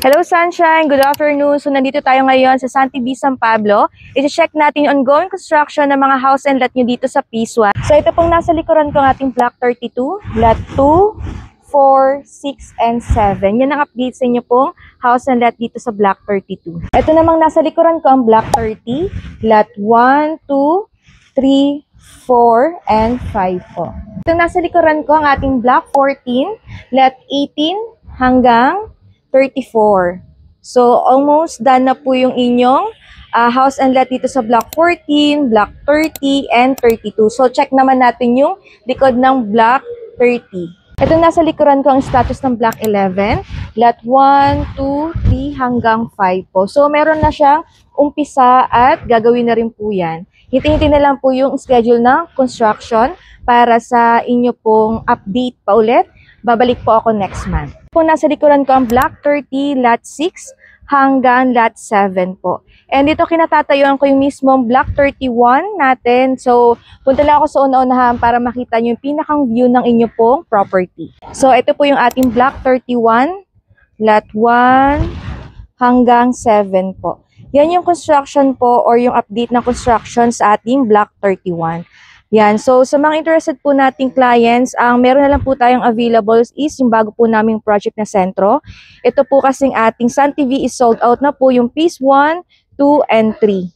Hello Sunshine, good afternoon. So nandito tayo ngayon sa Santi B, San Pablo. I-check natin yung ongoing construction ng mga house and lot nyo dito sa Phase 1. So ito pong nasa likuran ko ang ating Block 32, Lot 2, 4, 6, and 7. Yan ang update sa inyo pong house and lot dito sa Block 32. Ito namang nasa likuran ko ang Block 30, Lot 1, 2, 3, 4, and 5 po. Ito nasa likuran ko ang ating Block 14, Lot 18 hanggang 34. So, almost done na po yung inyong house and lot dito sa Block 14, Block 30, and 32. So, check naman natin yung likod ng Block 30. Ito nasa likuran ko ang status ng Block 11, Lot 1, 2, 3, hanggang 5 po. So, meron na siyang umpisa at gagawin na rin po yan. Hinti-hinti na lang po yung schedule ng construction para sa inyo pong update pa ulit. Babalik po ako next month. Kung nasa likuran ko ang Block 30, Lot 6 hanggang Lot 7 po. And dito kinatatayuan ko yung mismong Block 31 natin. So, punta lang ako sa una-unahan para makita nyo yung pinakang view ng inyo pong property. So, ito po yung ating Block 31, Lot 1 hanggang 7 po. Yan yung construction po or yung update ng construction sa ating Block 31. Yan. So, sa mga interested po nating clients, ang meron na lang po tayong available is yung bago po naming project na sentro. Ito po kasing ating Sun TV is sold out na po yung Phase 1, 2, and 3.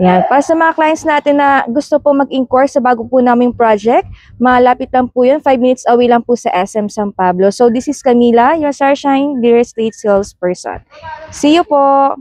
Yan. Para sa mga clients natin na gusto po mag-inquire sa bago po naming project, malapit lang po yun. 5 minutes away lang po sa SM San Pablo. So, this is Camila, your Sunshine Real Estate Salesperson. See you po!